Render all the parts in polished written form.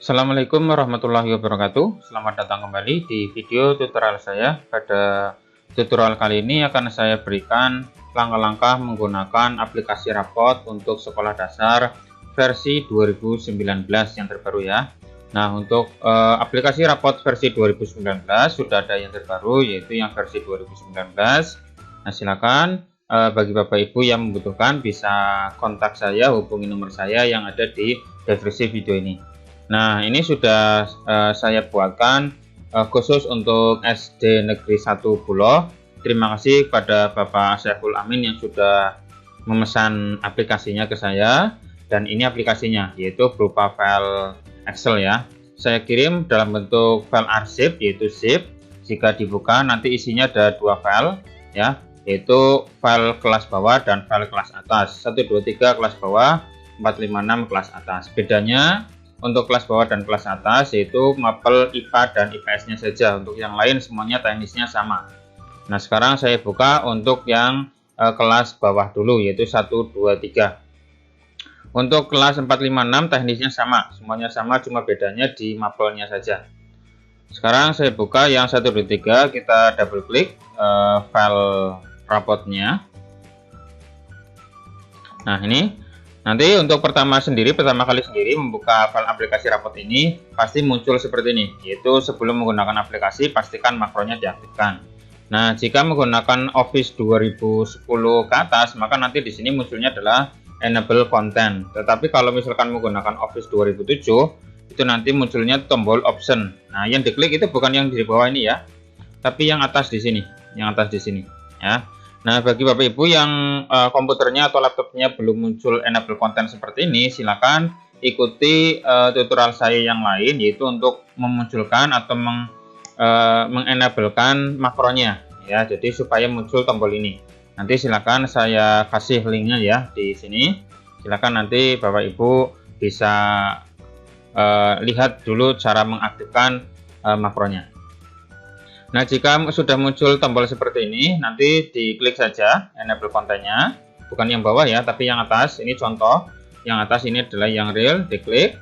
Assalamualaikum warahmatullahi wabarakatuh. Selamat datang kembali di video tutorial saya. Pada tutorial kali ini akan saya berikan langkah-langkah menggunakan aplikasi rapot untuk sekolah dasar versi 2019 yang terbaru ya. Nah, untuk aplikasi rapot versi 2019 sudah ada yang terbaru, yaitu yang versi 2019. Nah, silakan bagi Bapak Ibu yang membutuhkan bisa kontak saya, hubungi nomor saya yang ada di deskripsi video ini. Nah, ini sudah saya buatkan khusus untuk SD Negeri 1 Buloh. Terima kasih kepada Bapak Syaiful Amin yang sudah memesan aplikasinya ke saya. Dan ini aplikasinya, yaitu berupa file Excel ya. Saya kirim dalam bentuk file arsip, yaitu zip. Jika dibuka nanti isinya ada dua file ya, yaitu file kelas bawah dan file kelas atas. 1, 2, 3 kelas bawah, 4, 5, 6 kelas atas. Bedanya untuk kelas bawah dan kelas atas yaitu mapel IPA dan IPS-nya saja. Untuk yang lain semuanya teknisnya sama. Nah, sekarang saya buka untuk yang kelas bawah dulu, yaitu 1, 2, 3. Untuk kelas 4, 5, 6 teknisnya sama. Semuanya sama, cuma bedanya di mapelnya saja. Sekarang saya buka yang 1, 2, 3. Kita double klik file rapotnya. Nah, ini nanti untuk pertama kali sendiri membuka file aplikasi rapot ini pasti muncul seperti ini, yaitu sebelum menggunakan aplikasi pastikan makronya diaktifkan. Nah, jika menggunakan Office 2010 ke atas, maka nanti di sini munculnya adalah enable content. Tetapi kalau misalkan menggunakan Office 2007, itu nanti munculnya tombol option. Nah, yang diklik itu bukan yang di bawah ini ya, tapi yang atas di sini, ya. Nah, bagi Bapak Ibu yang komputernya atau laptopnya belum muncul enable content seperti ini, silakan ikuti tutorial saya yang lain, yaitu untuk memunculkan atau mengenablekan makronya ya. Jadi supaya muncul tombol ini. Nanti silakan saya kasih linknya ya di sini. Silakan nanti Bapak Ibu bisa lihat dulu cara mengaktifkan makronya. Nah, jika sudah muncul tombol seperti ini, nanti diklik saja enable content-nya, bukan yang bawah ya, tapi yang atas. Ini contoh, yang atas ini adalah yang real, diklik.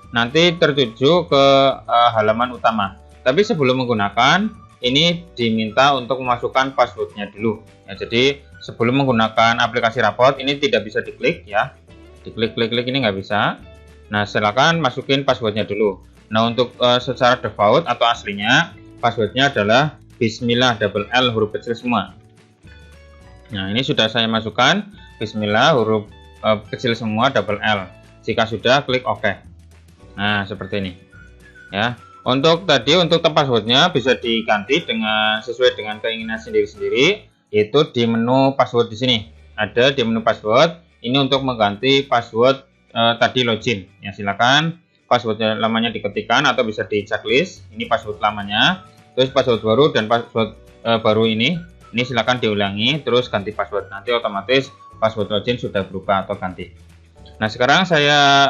Nanti tertuju ke halaman utama. Tapi sebelum menggunakan, ini diminta untuk memasukkan passwordnya dulu. Ya, jadi sebelum menggunakan aplikasi rapot, ini tidak bisa diklik ya. Diklik-klik ini nggak bisa. Nah, silakan masukin passwordnya dulu. Nah, untuk secara default atau aslinya, passwordnya adalah Bismillah double L huruf kecil semua. Nah, ini sudah saya masukkan Bismillah huruf kecil semua double L. Jika sudah, klik OK. Nah, seperti ini ya. Untuk passwordnya bisa diganti sesuai dengan keinginan sendiri-sendiri, yaitu di menu password di sini. Ada di menu password. Ini untuk mengganti password tadi login. Ya, silakan password lamanya diketikkan atau bisa di checklist. Ini password lamanya. Terus password baru dan password baru ini silakan diulangi, terus ganti password. Nanti otomatis password login sudah berubah atau ganti. Nah, sekarang saya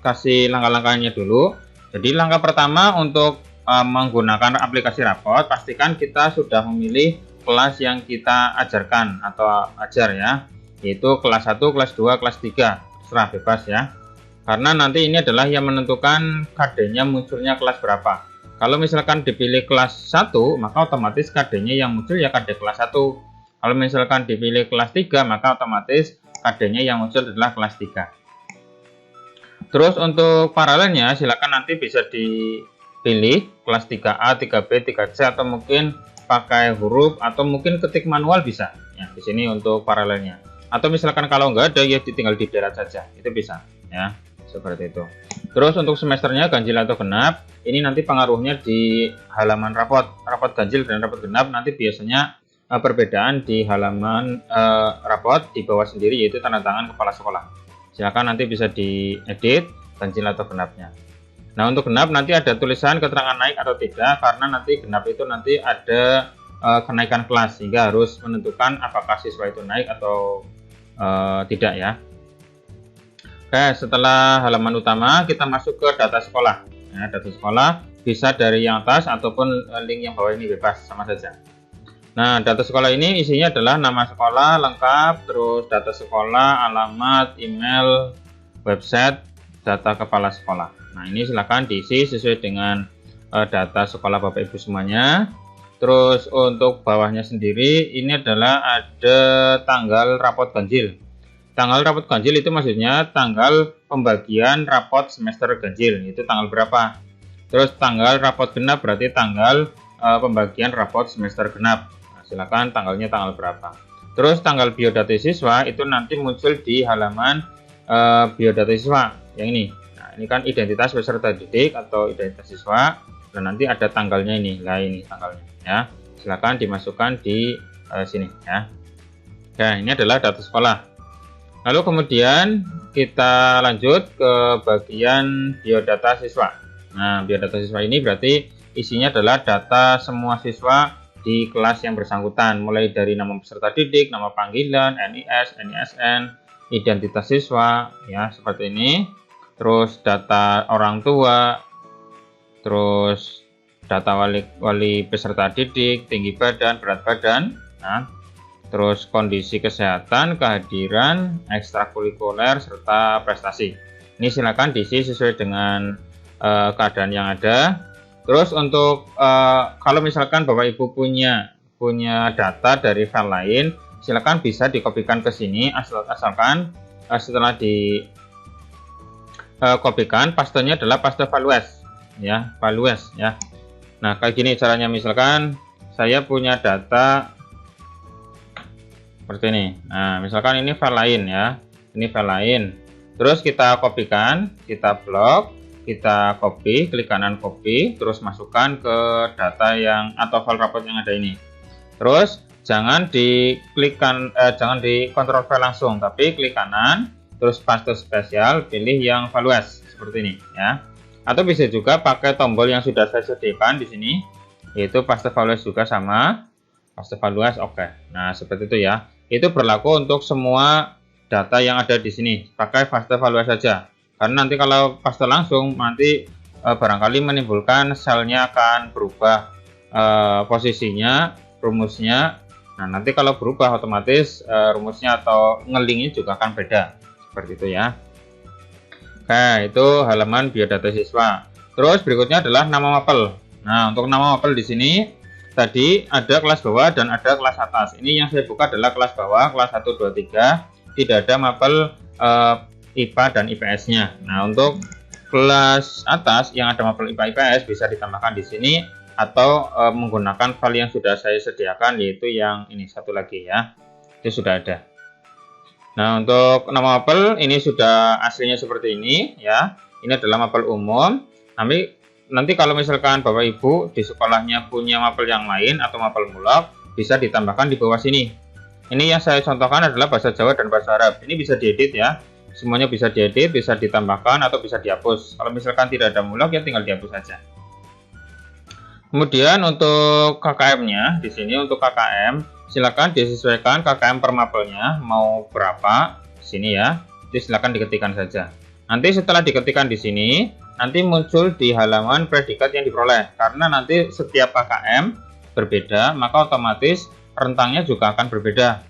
kasih langkah-langkahnya dulu. Jadi langkah pertama untuk menggunakan aplikasi rapot, pastikan kita sudah memilih kelas yang kita ajarkan atau ajar ya, yaitu kelas 1, kelas 2, kelas 3, terserah bebas ya. Karena nanti ini adalah yang menentukan KD-nya munculnya kelas berapa. Kalau misalkan dipilih kelas 1, maka otomatis KD-nya yang muncul ya KD kelas 1. Kalau misalkan dipilih kelas 3, maka otomatis KD-nya yang muncul adalah kelas 3. Terus untuk paralelnya, silakan nanti bisa dipilih kelas 3A, 3B, 3C, atau mungkin pakai huruf, atau mungkin ketik manual bisa. Ya, di sini untuk paralelnya. Atau misalkan kalau nggak ada, ya tinggal dideret saja. Itu bisa, ya. Seperti itu. Terus untuk semesternya ganjil atau genap, ini nanti pengaruhnya di halaman rapot ganjil dan rapot genap nanti biasanya perbedaan di halaman rapot di bawah sendiri, yaitu tanda tangan kepala sekolah. Silakan nanti bisa diedit ganjil atau genapnya. Nah, untuk genap nanti ada tulisan keterangan naik atau tidak, karena nanti genap itu nanti ada kenaikan kelas, sehingga harus menentukan apakah siswa itu naik atau tidak ya. Oke, setelah halaman utama kita masuk ke data sekolah. Ya, data sekolah bisa dari yang atas ataupun link yang bawah ini bebas, sama saja. Nah, data sekolah ini isinya adalah nama sekolah lengkap, terus data sekolah, alamat, email, website, data kepala sekolah. Nah, ini silakan diisi sesuai dengan data sekolah Bapak Ibu semuanya. Terus untuk bawahnya sendiri ini adalah ada tanggal rapot ganjil. Tanggal rapot ganjil itu maksudnya tanggal pembagian rapot semester ganjil, itu tanggal berapa. Terus tanggal rapot genap berarti tanggal pembagian rapot semester genap. Nah, silakan tanggalnya tanggal berapa. Terus tanggal biodata siswa itu nanti muncul di halaman biodata siswa yang ini. Nah, ini kan identitas peserta didik atau identitas siswa, dan nanti ada tanggalnya ini. Nah, ini tanggalnya ya. Silakan dimasukkan di sini ya. Nah, ini adalah data sekolah. Lalu kemudian kita lanjut ke bagian biodata siswa. Nah, biodata siswa ini berarti isinya adalah data semua siswa di kelas yang bersangkutan, mulai dari nama peserta didik, nama panggilan, NIS, NISN, identitas siswa ya seperti ini. Terus data orang tua, terus data wali peserta didik, tinggi badan, berat badan, nah, terus kondisi kesehatan, kehadiran, ekstrakurikuler, serta prestasi. Ini silakan diisi sesuai dengan keadaan yang ada. Terus untuk kalau misalkan Bapak Ibu punya data dari file lain, silakan bisa dikopikan ke sini, asalkan setelah di kopikan, pastenya adalah paste values ya, values ya. Nah, kayak gini caranya. Misalkan saya punya data seperti ini. Nah, misalkan ini file lain ya, ini file lain. Terus kita kopikan, kita blok, kita copy, klik kanan copy, terus masukkan ke data yang atau file raport yang ada ini. Terus jangan diklikkan, jangan di control file langsung, tapi klik kanan, terus paste spesial, pilih yang values seperti ini ya. Atau bisa juga pakai tombol yang sudah saya sediakan di sini, yaitu paste values juga sama, paste values, oke. Nah, seperti itu ya. Itu berlaku untuk semua data yang ada di sini. Pakai paste values saja. Karena nanti kalau paste langsung, nanti barangkali menimbulkan selnya akan berubah posisinya, rumusnya. Nah, nanti kalau berubah otomatis rumusnya atau ngelingnya juga akan beda. Seperti itu ya. Oke, itu halaman biodata siswa. Terus berikutnya adalah nama mapel. Nah, untuk nama mapel di sini tadi ada kelas bawah dan ada kelas atas. Ini yang saya buka adalah kelas bawah, kelas 1, 2, 3. Tidak ada mapel IPA dan IPS-nya. Nah, untuk kelas atas yang ada mapel IPA IPS bisa ditambahkan di sini atau menggunakan file yang sudah saya sediakan, yaitu yang ini satu lagi ya. Itu sudah ada. Nah, untuk nama mapel ini sudah aslinya seperti ini ya. Ini adalah mapel umum. Nanti kalau misalkan Bapak Ibu di sekolahnya punya mapel yang lain atau mapel mulak, bisa ditambahkan di bawah sini. Ini yang saya contohkan adalah bahasa Jawa dan bahasa Arab. Ini bisa diedit ya. Semuanya bisa diedit, bisa ditambahkan atau bisa dihapus. Kalau misalkan tidak ada mulak ya tinggal dihapus saja. Kemudian untuk KKM-nya, di sini untuk KKM silakan disesuaikan KKM per mapelnya mau berapa di sini ya. Jadi silakan diketikkan saja. Nanti setelah diketikkan di sini, nanti muncul di halaman predikat yang diperoleh. Karena nanti setiap KKM berbeda, maka otomatis rentangnya juga akan berbeda.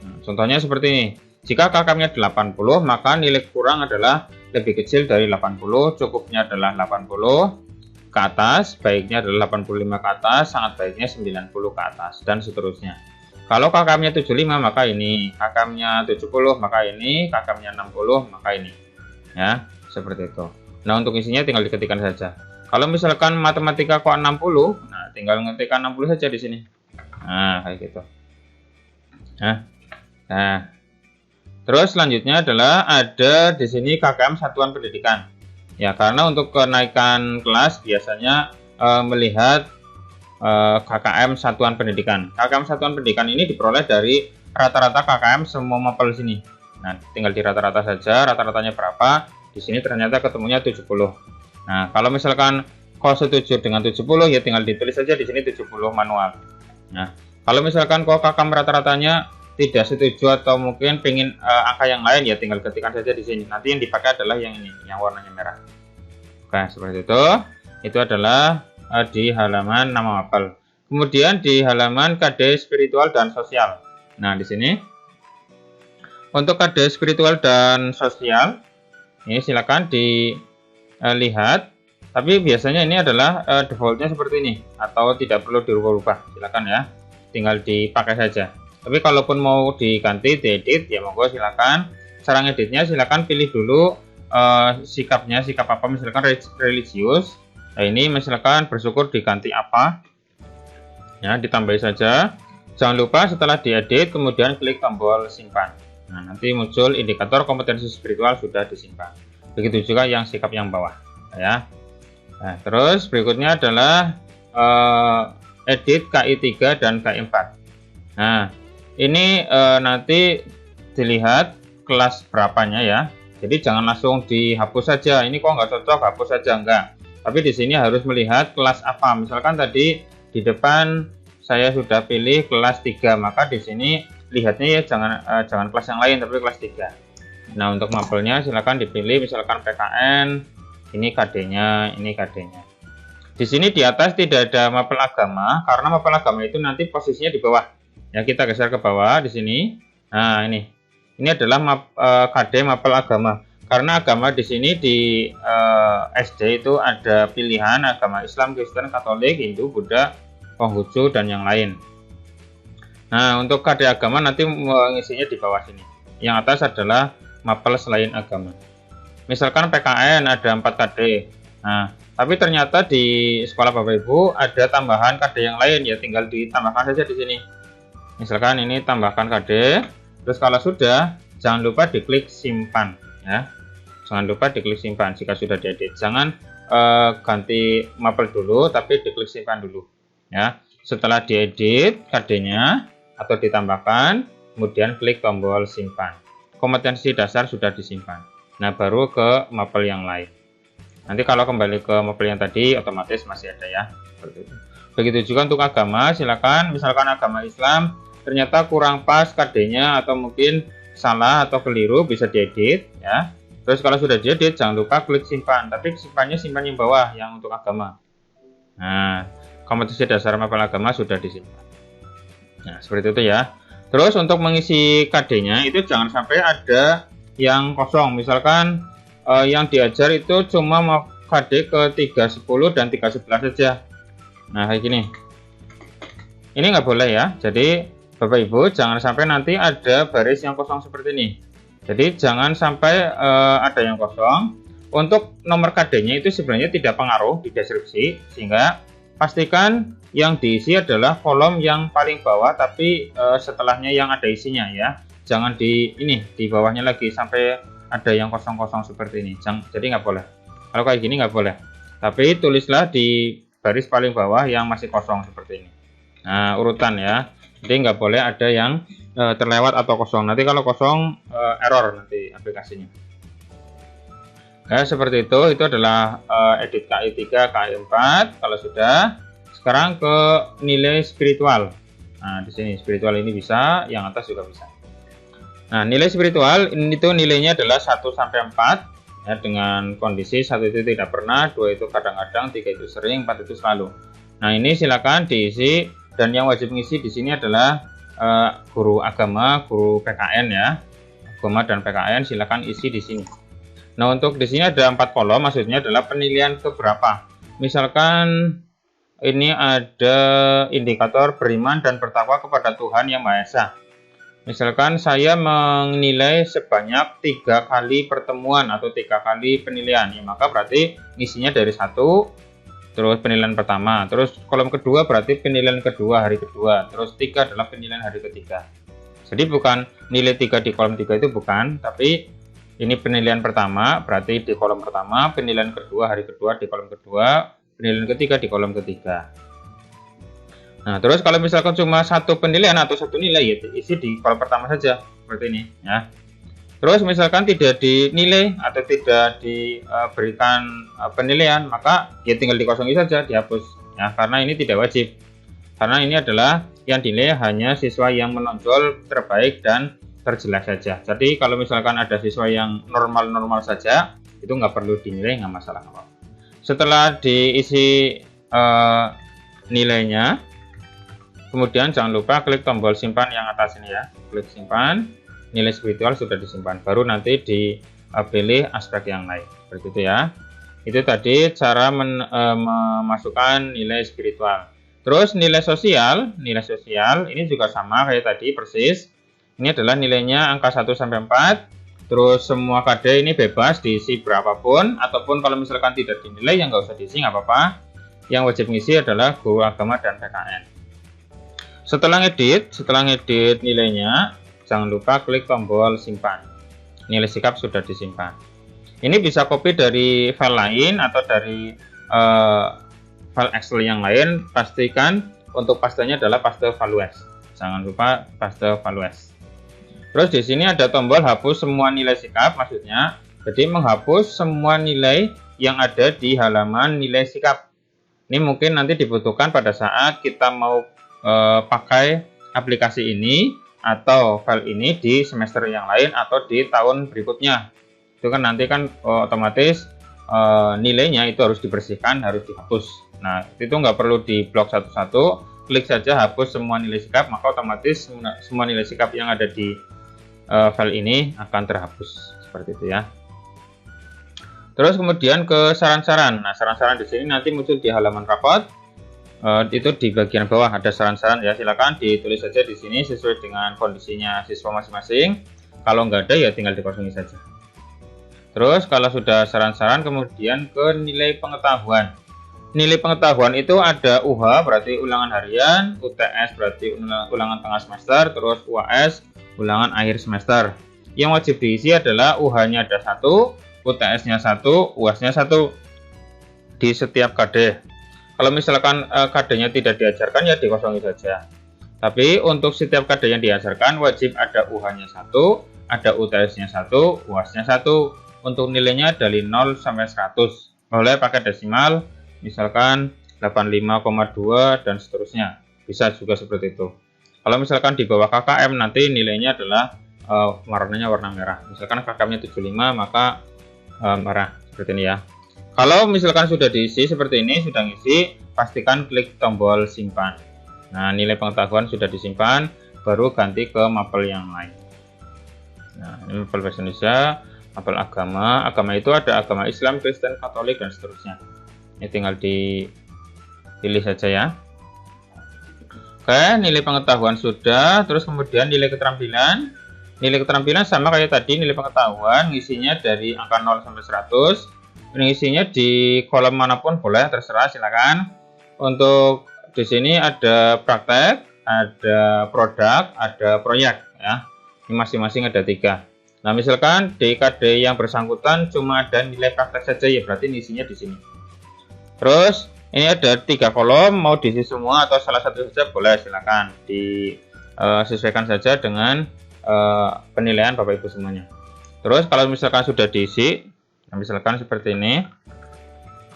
Nah, contohnya seperti ini. Jika KKM-nya 80, maka nilai kurang adalah lebih kecil dari 80, cukupnya adalah 80 ke atas, baiknya adalah 85 ke atas, sangat baiknya 90 ke atas, dan seterusnya. Kalau KKM-nya 75 maka ini, KKM-nya 70 maka ini, KKM-nya 60 maka ini. Ya, seperti itu. Nah, untuk isinya tinggal diketikkan saja. Kalau misalkan matematika kok 60, nah tinggal ngetikkan 60 saja di sini. Nah, kayak gitu. Nah. Terus selanjutnya adalah ada di sini KKM satuan pendidikan. Ya, karena untuk kenaikan kelas biasanya melihat KKM satuan pendidikan. KKM satuan pendidikan ini diperoleh dari rata-rata KKM semua mapel sini. Nah, tinggal di rata-rata saja, rata-ratanya berapa. Di sini ternyata ketemunya 70. Nah, kalau misalkan kau setuju dengan 70 ya tinggal ditulis saja di sini 70 manual. Nah, kalau misalkan kau KKM rata-ratanya tidak setuju atau mungkin pengen angka yang lain ya tinggal ketikkan saja di sini. Nanti yang dipakai adalah yang ini, yang warnanya merah. Oke, seperti itu. Itu adalah di halaman nama mapel. Kemudian di halaman KD spiritual dan sosial. Nah, di sini untuk KD spiritual dan sosial ini silakan lihat, tapi biasanya ini adalah defaultnya seperti ini, atau tidak perlu dirubah-rubah, silakan ya, tinggal dipakai saja. Tapi kalaupun mau diganti, diedit, ya monggo silakan. Cara ngeditnya silakan pilih dulu sikapnya, sikap apa, misalkan religius. Nah ini misalkan bersyukur diganti apa, ya ditambahi saja. Jangan lupa setelah diedit kemudian klik tombol simpan. Nah nanti muncul indikator kompetensi spiritual sudah disimpan. Begitu juga yang sikap yang bawah, ya. Nah, terus berikutnya adalah edit KI3 dan KI4. Nah, ini nanti dilihat kelas berapanya ya. Jadi jangan langsung dihapus saja. Ini kok nggak cocok, hapus saja enggak. Tapi di sini harus melihat kelas apa. Misalkan tadi di depan saya sudah pilih kelas 3, maka di sini lihatnya ya jangan kelas yang lain tapi kelas 3. Nah, untuk mapelnya silakan dipilih misalkan PKN. Ini KD-nya, ini KD-nya. Di sini di atas tidak ada mapel agama, karena mapel agama itu nanti posisinya di bawah. Ya, kita geser ke bawah di sini. Nah, ini adalah KD mapel agama. Karena agama di sini di SD itu ada pilihan agama Islam, Kristen, Katolik, Hindu, Buddha, Konghucu, dan yang lain. Nah, untuk KD agama nanti mengisinya di bawah sini. Yang atas adalah mapel selain agama. Misalkan PKN ada 4 KD. Nah, tapi ternyata di sekolah Bapak Ibu ada tambahan KD yang lain, ya tinggal ditambahkan saja di sini. Misalkan ini tambahkan KD. Terus kalau sudah, jangan lupa diklik simpan, ya. Jangan lupa diklik simpan jika sudah diedit. Jangan ganti mapel dulu, tapi diklik simpan dulu, ya. Setelah diedit KD-nya atau ditambahkan, kemudian klik tombol simpan. Kompetensi dasar sudah disimpan. Nah, baru ke mapel yang lain. Nanti kalau kembali ke mapel yang tadi, otomatis masih ada ya. Begitu juga untuk agama, silakan. Misalkan agama Islam, ternyata kurang pas KD-nya atau mungkin salah atau keliru, bisa diedit ya. Terus kalau sudah diedit, jangan lupa klik simpan. Tapi simpannya simpan yang bawah, yang untuk agama. Nah, kompetensi dasar mapel agama sudah disimpan. Nah, seperti itu ya. Terus untuk mengisi KD-nya itu jangan sampai ada yang kosong. Misalkan yang diajar itu cuma KD ke 310 dan 311 saja. Nah, kayak gini. Ini nggak boleh ya. Jadi Bapak Ibu jangan sampai nanti ada baris yang kosong seperti ini. Jadi jangan sampai ada yang kosong. Untuk nomor KD-nya itu sebenarnya tidak pengaruh di deskripsi, sehingga pastikan yang diisi adalah kolom yang paling bawah, tapi setelahnya yang ada isinya ya. Jangan di bawahnya lagi sampai ada yang kosong-kosong seperti ini. Jadi nggak boleh. Kalau kayak gini nggak boleh. Tapi tulislah di baris paling bawah yang masih kosong seperti ini. Nah, urutan ya. Jadi nggak boleh ada yang terlewat atau kosong. Nanti kalau kosong error nanti aplikasinya. Nah, seperti itu. Itu adalah edit KI3, KI4. Kalau sudah, sekarang ke nilai spiritual. Nah, di sini spiritual ini bisa, yang atas juga bisa. Nah, nilai spiritual ini tuh nilainya adalah 1 sampai 4 ya, dengan kondisi 1 itu tidak pernah, 2 itu kadang-kadang, 3 itu sering, 4 itu selalu. Nah, ini silakan diisi, dan yang wajib mengisi di sini adalah guru agama, guru PKN ya. Agama dan PKN silakan isi di sini. Nah, untuk di sini ada 4 kolom, maksudnya adalah penilaian ke berapa. Misalkan ini ada indikator beriman dan bertakwa kepada Tuhan Yang Maha Esa. Misalkan saya menilai sebanyak 3 kali pertemuan atau 3 kali penilaian, ya, maka berarti isinya dari 1, terus penilaian pertama, terus kolom kedua berarti penilaian kedua hari kedua, terus 3 adalah penilaian hari ketiga. Jadi bukan nilai 3 di kolom 3 itu bukan, tapi ini penilaian pertama berarti di kolom pertama, penilaian kedua hari kedua di kolom kedua, penilaian ketiga di kolom ketiga. Nah, terus kalau misalkan cuma 1 penilaian atau 1 nilai, ya isi di kolom pertama saja seperti ini ya. Terus misalkan tidak dinilai atau tidak diberikan penilaian, maka ya tinggal dikosongi saja, dihapus ya, karena ini tidak wajib. Karena ini adalah yang dinilai hanya siswa yang menonjol, terbaik, dan terjelas saja. Jadi kalau misalkan ada siswa yang normal-normal saja, itu nggak perlu dinilai, nggak masalah. Setelah diisi nilainya, kemudian jangan lupa klik tombol simpan yang atas ini ya. Klik simpan, nilai spiritual sudah disimpan. Baru nanti dipilih aspek yang lain. Seperti itu ya. Itu tadi cara memasukkan nilai spiritual. Terus nilai sosial ini juga sama kayak tadi persis. Ini adalah nilainya angka 1 sampai 4. Terus semua KD ini bebas diisi berapapun, ataupun kalau misalkan tidak dinilai yang nggak usah diisi nggak apa-apa. Yang wajib ngisi adalah guru agama dan PKN. Setelah ngedit nilainya, jangan lupa klik tombol simpan. Nilai sikap sudah disimpan. Ini bisa copy dari file lain atau dari file Excel yang lain. Pastikan untuk pastanya adalah paste values. Jangan lupa paste values. Terus di sini ada tombol hapus semua nilai sikap, maksudnya jadi menghapus semua nilai yang ada di halaman nilai sikap. Ini mungkin nanti dibutuhkan pada saat kita mau pakai aplikasi ini atau file ini di semester yang lain atau di tahun berikutnya. Itu kan nanti kan otomatis nilainya itu harus dibersihkan, harus dihapus. Nah, itu nggak perlu diblok satu-satu, klik saja hapus semua nilai sikap, maka otomatis semua nilai sikap yang ada di file ini akan terhapus seperti itu ya. Terus kemudian ke saran-saran. Nah, saran-saran di sini nanti muncul di halaman rapot. Itu di bagian bawah ada saran-saran ya. Silakan ditulis saja di sini sesuai dengan kondisinya siswa masing-masing. Kalau nggak ada ya tinggal dikosongi saja. Terus kalau sudah saran-saran, kemudian ke nilai pengetahuan. Nilai pengetahuan itu ada UH berarti ulangan harian, UTS berarti ulangan tengah semester, terus UAS ulangan akhir semester. Yang wajib diisi adalah UH-nya ada 1, UTS-nya 1, UAS-nya 1 di setiap KD. Kalau misalkan KD-nya tidak diajarkan ya dikosongi saja. Tapi untuk setiap KD yang diajarkan wajib ada UH-nya 1, ada UTS-nya 1, UAS-nya 1. Untuk nilainya dari 0 sampai 100. Boleh pakai desimal, misalkan 85,2 dan seterusnya. Bisa juga seperti itu. Kalau misalkan di bawah KKM nanti nilainya adalah warnanya warna merah. Misalkan KKM-nya 75 maka merah seperti ini ya. Kalau misalkan sudah diisi seperti ini, sudah ngisi, pastikan klik tombol simpan. Nah, nilai pengetahuan sudah disimpan, baru ganti ke mapel yang lain. Nah, ini mapel bahasa Indonesia, mapel agama. Agama itu ada agama Islam, Kristen, Katolik dan seterusnya. Ini tinggal dipilih saja ya. Oke, nilai pengetahuan sudah, terus kemudian nilai keterampilan. Nilai keterampilan sama kayak tadi, nilai pengetahuan ngisinya dari angka 0 sampai 100. Ngisinya di kolom manapun boleh, terserah silakan. Untuk di sini ada praktek, ada produk, ada proyek ya. Ini masing-masing ada 3. Nah, misalkan di KD yang bersangkutan cuma ada nilai praktek saja ya, berarti ngisinya di sini. Terus ini ada 3 kolom, mau diisi semua atau salah satu saja boleh, silakan disesuaikan saja dengan penilaian Bapak Ibu semuanya. Terus kalau misalkan sudah diisi, misalkan seperti ini,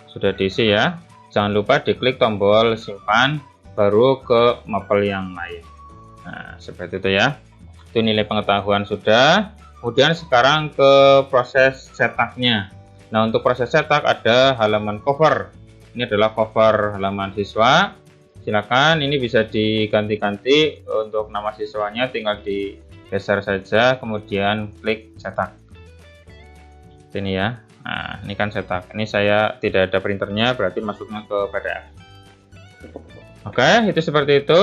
sudah diisi ya, jangan lupa diklik tombol simpan, baru ke mapel yang lain. Nah, seperti itu ya. Itu nilai pengetahuan sudah. Kemudian sekarang ke proses cetaknya. Nah, untuk proses cetak ada halaman cover. Ini adalah cover halaman siswa. Silakan, ini bisa diganti-ganti untuk nama siswanya, tinggal digeser saja, kemudian klik cetak. Ini ya. Nah, ini kan cetak. Ini saya tidak ada printernya, berarti masuknya ke PDF. Oke, itu seperti itu.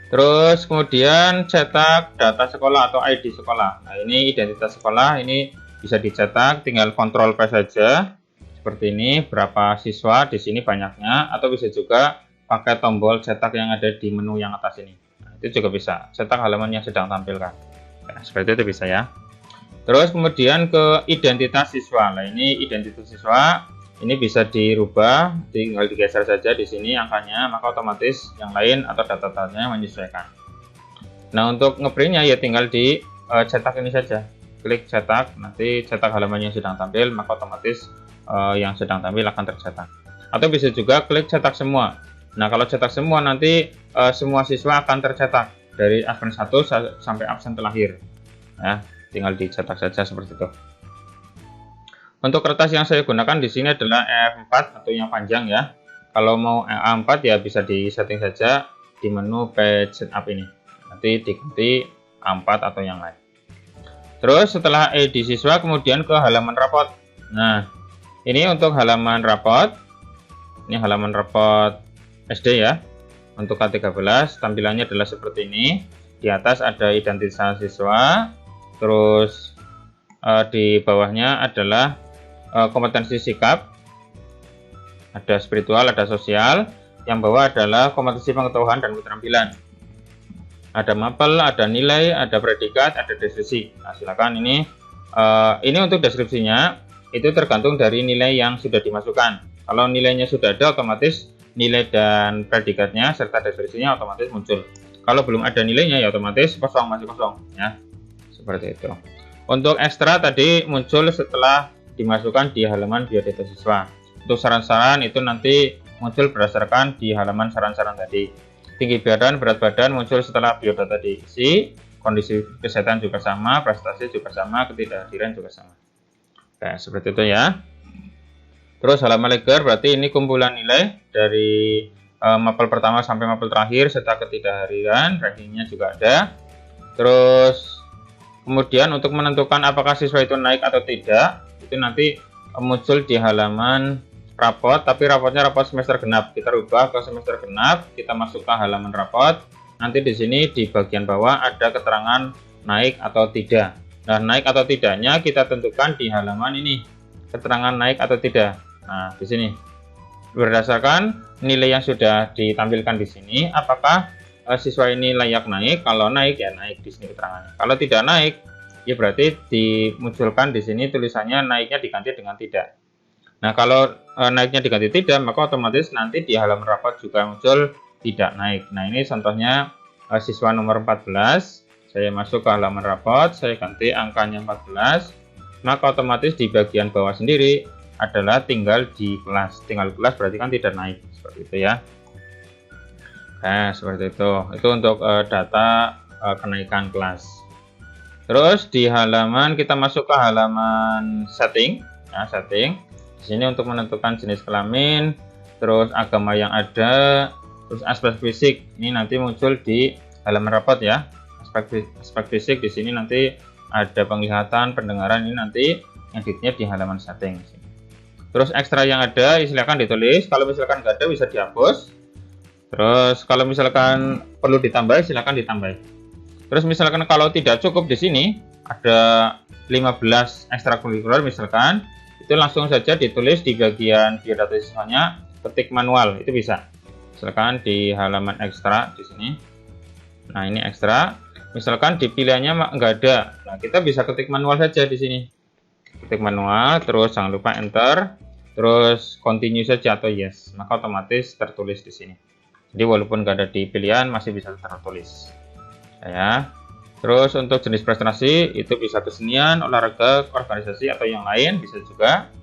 Terus kemudian cetak data sekolah atau ID sekolah. Nah, ini identitas sekolah, ini bisa dicetak, tinggal Ctrl+P saja. Seperti ini, berapa siswa di sini banyaknya, atau bisa juga pakai tombol cetak yang ada di menu yang atas ini. Nah, itu juga bisa, cetak halaman yang sedang tampilkan. Nah, seperti itu bisa ya. Terus kemudian ke identitas siswa. Nah, ini identitas siswa, ini bisa dirubah, tinggal digeser saja di sini angkanya, maka otomatis yang lain atau data-datanya menyesuaikan. Nah, untuk ngeprintnya ya tinggal di cetak ini saja. Klik cetak, nanti cetak halaman yang sedang tampil, maka otomatis yang sedang tampil akan tercetak. Atau bisa juga klik cetak semua. Nah, kalau cetak semua nanti semua siswa akan tercetak dari absen 1 sampai absen terakhir. Ya, tinggal dicetak saja seperti itu. Untuk kertas yang saya gunakan di sini adalah E4 atau yang panjang ya. Kalau mau A4 ya bisa disetting saja di menu page setup ini. Nanti diganti A4 atau yang lain. Terus setelah edisi siswa kemudian ke halaman rapot. Nah, Ini untuk halaman rapot. Ini halaman rapot SD ya. Untuk K13 tampilannya adalah seperti ini. Di atas ada identitas siswa, terus di bawahnya adalah kompetensi sikap, ada spiritual, ada sosial. Yang bawah adalah kompetensi pengetahuan dan keterampilan. Ada mapel, ada nilai, ada predikat, ada deskripsi. Nah, silakan ini untuk deskripsinya itu tergantung dari nilai yang sudah dimasukkan. Kalau nilainya sudah ada, otomatis nilai dan predikatnya serta deskripsinya otomatis muncul. Kalau belum ada nilainya ya otomatis kosong, masih kosong ya. Seperti itu. Untuk ekstra tadi muncul setelah dimasukkan di halaman biodata siswa. Untuk saran-saran itu nanti muncul berdasarkan di halaman saran-saran tadi. Tinggi badan, berat badan muncul setelah biodata diisi, kondisi kesehatan juga sama, prestasi juga sama, ketidakhadiran juga sama. Oke, seperti itu ya. Terus halaman leger berarti ini kumpulan nilai dari mapel pertama sampai mapel terakhir serta ketidakhadiran, rankingnya juga ada. Terus kemudian untuk menentukan apakah siswa itu naik atau tidak, itu nanti muncul di halaman rapot, tapi rapotnya rapot semester genap. Kita rubah ke semester genap, kita masuk ke halaman rapot. Nanti di sini di bagian bawah ada keterangan naik atau tidak. Nah, naik atau tidaknya kita tentukan di halaman ini. Keterangan naik atau tidak. Nah, di sini berdasarkan nilai yang sudah ditampilkan di sini, apakah siswa ini layak naik? Kalau naik ya naik di sini keterangannya. Kalau tidak naik, ya berarti dimunculkan di sini tulisannya naiknya diganti dengan tidak. Nah, kalau naiknya diganti tidak, maka otomatis nanti di halaman rapot juga muncul tidak naik. Nah, ini contohnya siswa nomor 14. Saya masuk ke halaman rapot, saya ganti angkanya 14. Maka otomatis di bagian bawah sendiri adalah tinggal di kelas. Tinggal kelas berarti kan tidak naik. Seperti itu ya. Nah, seperti itu. Itu untuk data kenaikan kelas. Terus di halaman kita masuk ke halaman setting. Nah, setting. Di sini untuk menentukan jenis kelamin, terus agama yang ada, terus aspek fisik. Ini nanti muncul di halaman rapot ya. Aspek fisik di sini nanti ada penglihatan, pendengaran, ini nanti editnya di halaman setting. Terus ekstra yang ada silakan ditulis. Kalau misalkan nggak ada bisa dihapus. Terus kalau misalkan perlu ditambah silakan ditambah. Terus misalkan kalau tidak cukup di sini ada 15 ekstrakurikuler misalkan, itu langsung saja ditulis di bagian biodata siswanya, ketik manual, itu bisa. Misalkan di halaman ekstra di sini. Nah, ini ekstra. Misalkan di pilihannya nggak ada. Nah, kita bisa ketik manual saja di sini. Ketik manual, terus jangan lupa enter, terus continue saja atau yes. Maka otomatis tertulis di sini. Jadi walaupun nggak ada di pilihan masih bisa tertulis. Ya. Terus untuk jenis prestasi itu bisa kesenian, olahraga, organisasi atau yang lain bisa juga.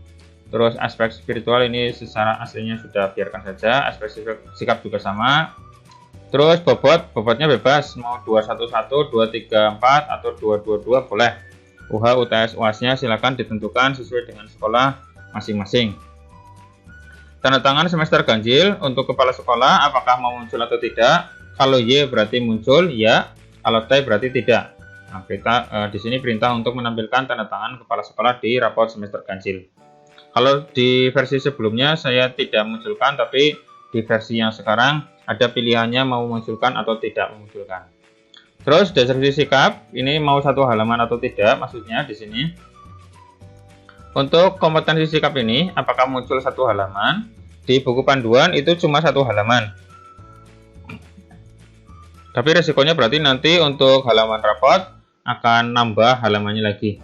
Terus aspek spiritual ini secara aslinya sudah biarkan saja. Aspek sikap juga sama. Terus bobotnya bebas, mau 211, 234 atau 222 boleh. UH, UTS, UAS-nya silakan ditentukan sesuai dengan sekolah masing-masing. Tanda tangan semester ganjil untuk kepala sekolah apakah mau muncul atau tidak? Kalau Y berarti muncul, ya. Kalau T berarti tidak. Nah, di sini perintah untuk menampilkan tanda tangan kepala sekolah di rapot semester ganjil. Kalau di versi sebelumnya saya tidak munculkan, tapi di versi yang sekarang ada pilihannya mau memunculkan atau tidak memunculkan. Terus deskripsi sikap ini mau satu halaman atau tidak, maksudnya di sini. Untuk kompetensi sikap ini apakah muncul satu halaman? Di buku panduan itu cuma satu halaman. Tapi resikonya berarti nanti untuk halaman rapot akan nambah halamannya lagi.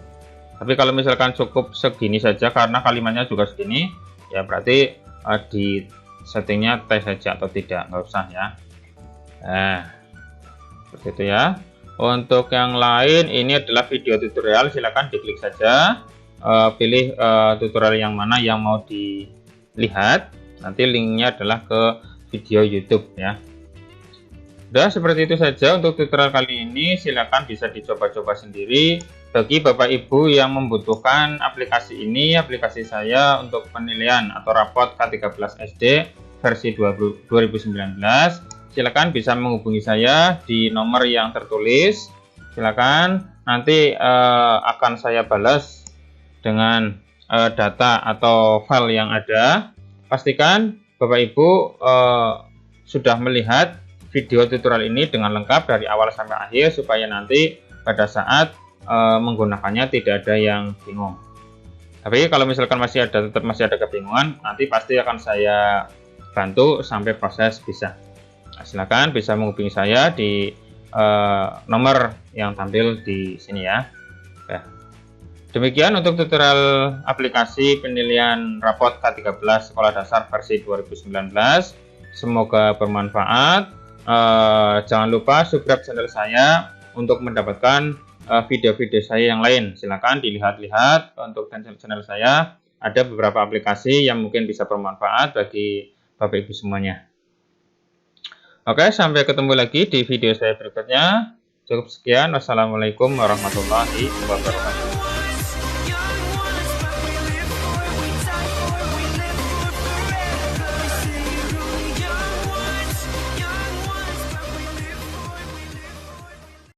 Tapi kalau misalkan cukup segini saja karena kalimatnya juga segini, ya berarti di settingnya tes saja atau tidak, nggak usah ya. Nah, seperti itu ya. Untuk yang lain ini adalah video tutorial, silakan diklik saja, pilih tutorial yang mana yang mau dilihat. Nanti linknya adalah ke video YouTube ya. Udah, seperti itu saja untuk tutorial kali ini. Silakan bisa dicoba-coba sendiri. Bagi Bapak Ibu yang membutuhkan aplikasi ini, aplikasi saya untuk penilaian atau rapot K13 SD versi 2019, silakan bisa menghubungi saya di nomor yang tertulis. Silakan, nanti akan saya balas dengan data atau file yang ada, pastikan Bapak Ibu sudah melihat video tutorial ini dengan lengkap dari awal sampai akhir supaya nanti pada saat menggunakannya tidak ada yang bingung. Tapi kalau misalkan tetap masih ada kebingungan, nanti pasti akan saya bantu sampai proses bisa. Nah, silakan bisa menghubungi saya di nomor yang tampil di sini ya. Ya. Demikian untuk tutorial aplikasi penilaian rapot K13 Sekolah Dasar versi 2019. Semoga bermanfaat. Jangan lupa subscribe channel saya untuk mendapatkan video-video saya yang lain. Silahkan dilihat-lihat untuk channel saya. Ada beberapa aplikasi yang mungkin bisa bermanfaat bagi Bapak Ibu semuanya. Oke, sampai ketemu lagi di video saya berikutnya. Cukup sekian. Wassalamualaikum warahmatullahi wabarakatuh.